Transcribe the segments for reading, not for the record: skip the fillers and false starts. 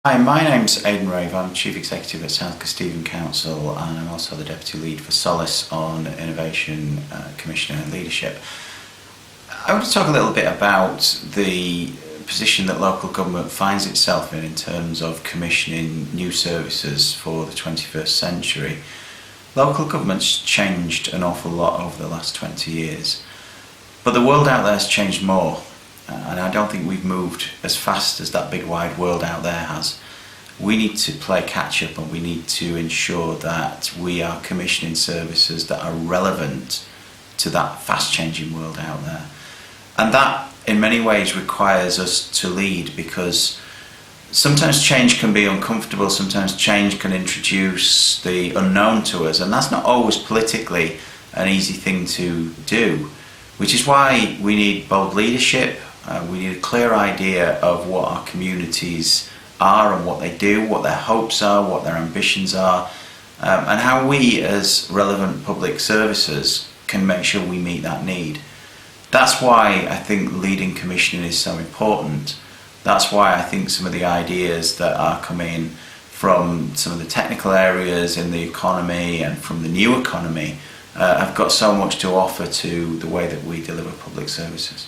Hi, my name's Aidan Rave. I'm Chief Executive at South Kesteven Council and I'm also the Deputy Lead for Solace on Innovation, Commissioning and Leadership. I want to talk a little bit about the position that local government finds itself in terms of commissioning new services for the 21st century. Local government's changed an awful lot over the last 20 years, but the world out there has changed more. And I don't think we've moved as fast as that big wide world out there has. We need to play catch up and we need to ensure that we are commissioning services that are relevant to that fast changing world out there. And that in many ways requires us to lead, because sometimes change can be uncomfortable, sometimes change can introduce the unknown to us, and that's not always politically an easy thing to do, which is why we need bold leadership. We need a clear idea of what our communities are and what they do, what their hopes are, what their ambitions are, and how we as relevant public services can make sure we meet that need. That's why I think leading commissioning is so important. That's why I think some of the ideas that are coming from some of the technical areas in the economy and from the new economy have got so much to offer to the way that we deliver public services.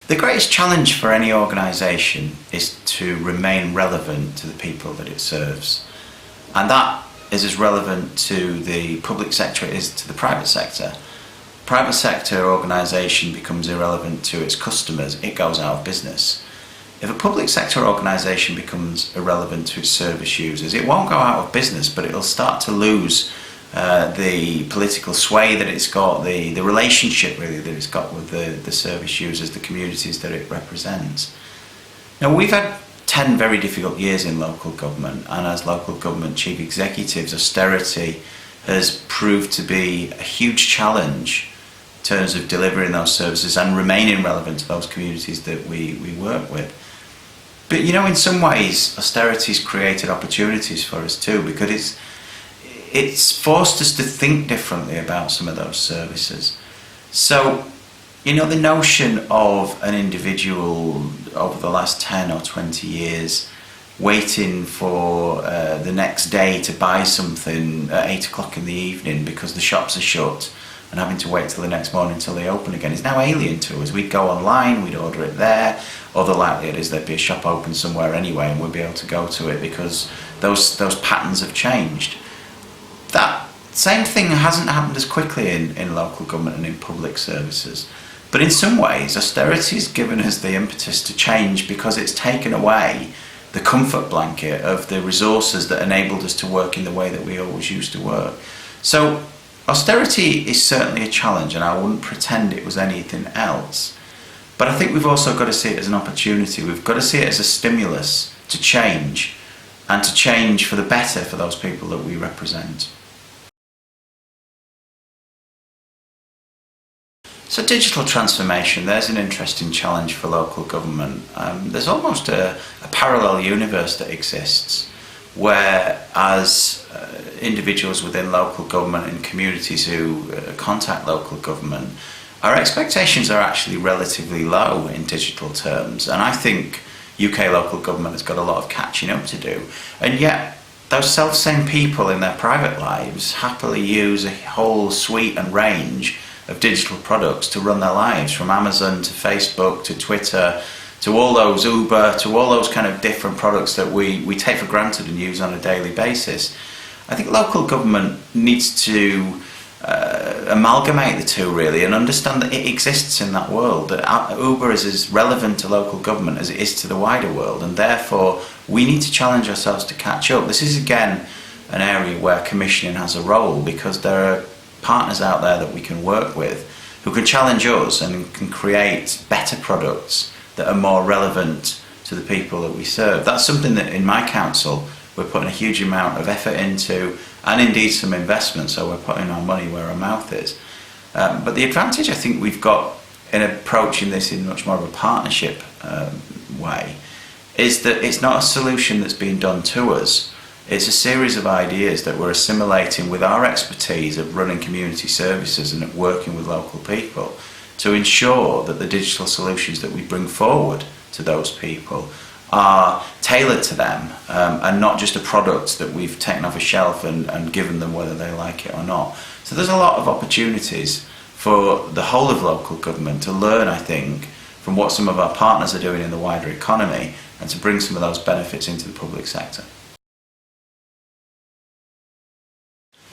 The greatest challenge for any organisation is to remain relevant to the people that it serves. And that is as relevant to the public sector as it is to the private sector. Private sector organisation becomes irrelevant to its customers, it goes out of business. If a public sector organisation becomes irrelevant to its service users, it won't go out of business, but it'll start to lose the political sway that it's got, the relationship really that it's got with the service users, the communities that it represents. Now, we've had 10 very difficult years in local government, and as local government chief executives, austerity has proved to be a huge challenge in terms of delivering those services and remaining relevant to those communities that we work with. But you know, in some ways austerity's created opportunities for us too, because it's forced us to think differently about some of those services. So, you know, the notion of an individual over the last 10 or 20 years waiting for the next day to buy something at 8 o'clock in the evening because the shops are shut and having to wait till the next morning until they open again is now alien to us. We'd go online, we'd order it there, or the likelihood is there'd be a shop open somewhere anyway and we'd be able to go to it because those patterns have changed. That same thing hasn't happened as quickly in local government and in public services. But in some ways, austerity has given us the impetus to change because it's taken away the comfort blanket of the resources that enabled us to work in the way that we always used to work. So austerity is certainly a challenge, and I wouldn't pretend it was anything else. But I think we've also got to see it as an opportunity. We've got to see it as a stimulus to change, and to change for the better for those people that we represent. So digital transformation, there's an interesting challenge for local government. There's almost a parallel universe that exists where as individuals within local government and communities who contact local government, our expectations are actually relatively low in digital terms, and I think UK local government has got a lot of catching up to do. And yet those self-same people in their private lives happily use a whole suite and range of digital products to run their lives, from Amazon to Facebook to Twitter to all those Uber to all those kind of different products that we take for granted and use on a daily basis. I think local government needs to amalgamate the two really and understand that it exists in that world, that Uber is as relevant to local government as it is to the wider world, and therefore we need to challenge ourselves to catch up. This is again an area where commissioning has a role, because there are partners out there that we can work with who can challenge us and can create better products that are more relevant to the people that we serve. That's something that in my council we're putting a huge amount of effort into, and indeed some investment, so we're putting our money where our mouth is. But the advantage I think we've got in approaching this in much more of a partnership way is that it's not a solution that's being done to us. It's a series of ideas that we're assimilating with our expertise of running community services and of working with local people to ensure that the digital solutions that we bring forward to those people are tailored to them, and not just a product that we've taken off a shelf and given them whether they like it or not. So there's a lot of opportunities for the whole of local government to learn, I think, from what some of our partners are doing in the wider economy, and to bring some of those benefits into the public sector.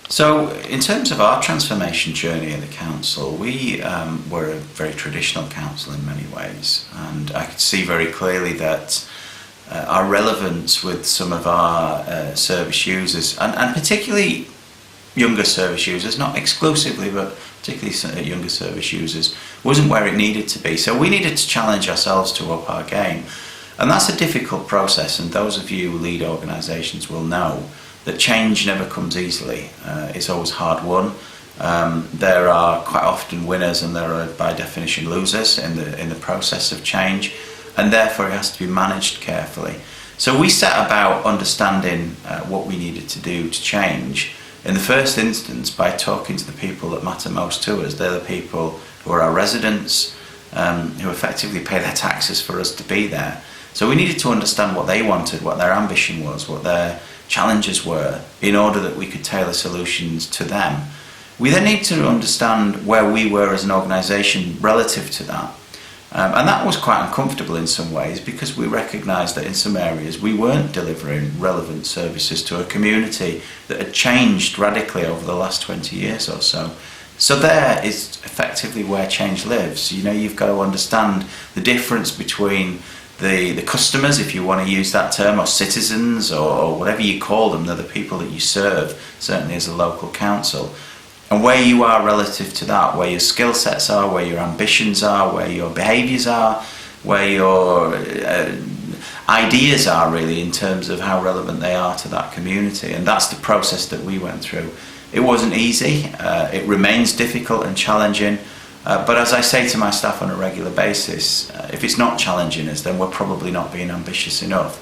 So in terms of our transformation journey in the council, we were a very traditional council in many ways, and I could see very clearly that our relevance with some of our service users, and particularly younger service users, not exclusively but particularly younger service users, wasn't where it needed to be. So we needed to challenge ourselves to up our game, and that's a difficult process, and those of you who lead organisations will know that change never comes easily. It's always hard won. There are quite often winners, and there are by definition losers in the process of change, and therefore it has to be managed carefully. So we set about understanding what we needed to do to change in the first instance by talking to the people that matter most to us. They're the people who are our residents, who effectively pay their taxes for us to be there. So we needed to understand what they wanted, what their ambition was, what their challenges were, in order that we could tailor solutions to them. We then need to understand where we were as an organisation relative to that. And that was quite uncomfortable in some ways, because we recognised that in some areas we weren't delivering relevant services to a community that had changed radically over the last 20 years or so. So there is effectively where change lives. You know, you've got to understand the difference between the customers, if you want to use that term, or citizens, or whatever you call them. They're the people that you serve, certainly as a local council, and where you are relative to that, where your skill sets are, where your ambitions are, where your behaviours are, where your ideas are, really, in terms of how relevant they are to that community. And that's the process that we went through. It wasn't easy, it remains difficult and challenging, but as I say to my staff on a regular basis, if it's not challenging us, then we're probably not being ambitious enough.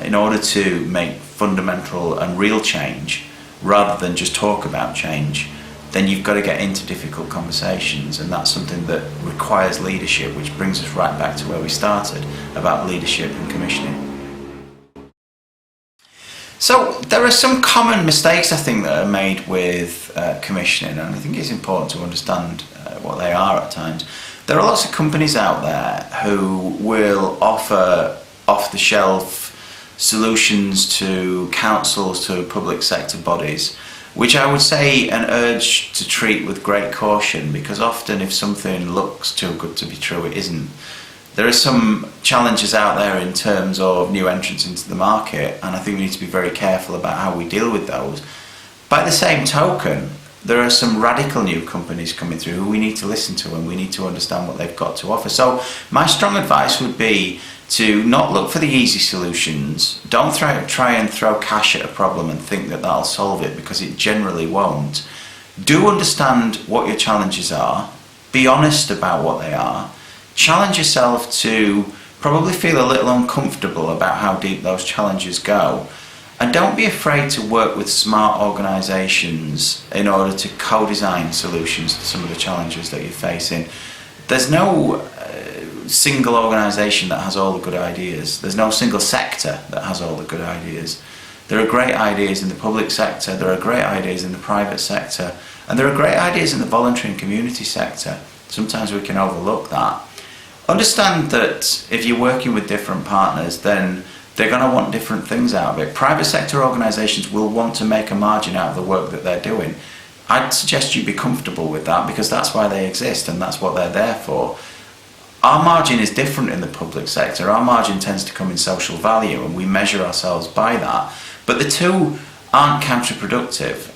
In order to make fundamental and real change, rather than just talk about change, then you've got to get into difficult conversations, and that's something that requires leadership, which brings us right back to where we started, about leadership and commissioning. So there are some common mistakes, I think, that are made with commissioning, and I think it's important to understand what they are at times. There are lots of companies out there who will offer off-the-shelf solutions to councils, to public sector bodies, which I would say and urge to treat with great caution, because often if something looks too good to be true, it isn't. There are some challenges out there in terms of new entrants into the market, and I think we need to be very careful about how we deal with those. By the same token, there are some radical new companies coming through who we need to listen to, and we need to understand what they've got to offer. So my strong advice would be to not look for the easy solutions. Don't try and throw cash at a problem and think that that'll solve it, because it generally won't. Do understand what your challenges are, be honest about what they are, challenge yourself to probably feel a little uncomfortable about how deep those challenges go, and don't be afraid to work with smart organisations in order to co-design solutions to some of the challenges that you're facing. There's no single organisation that has all the good ideas. There's no single sector that has all the good ideas. There are great ideas in the public sector, there are great ideas in the private sector, and there are great ideas in the voluntary and community sector. Sometimes we can overlook that. Understand that if you're working with different partners, then they're going to want different things out of it. Private sector organisations will want to make a margin out of the work that they're doing. I'd suggest you be comfortable with that, because that's why they exist and that's what they're there for. Our margin is different in the public sector. Our margin tends to come in social value, and we measure ourselves by that. But the two aren't counterproductive,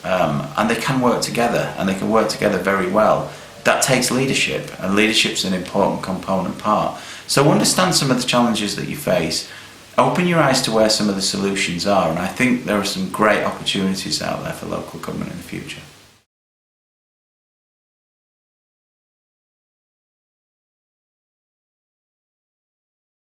and they can work together, and they can work together very well. That takes leadership, and leadership's an important component part. So understand some of the challenges that you face, open your eyes to where some of the solutions are, and I think there are some great opportunities out there for local government in the future.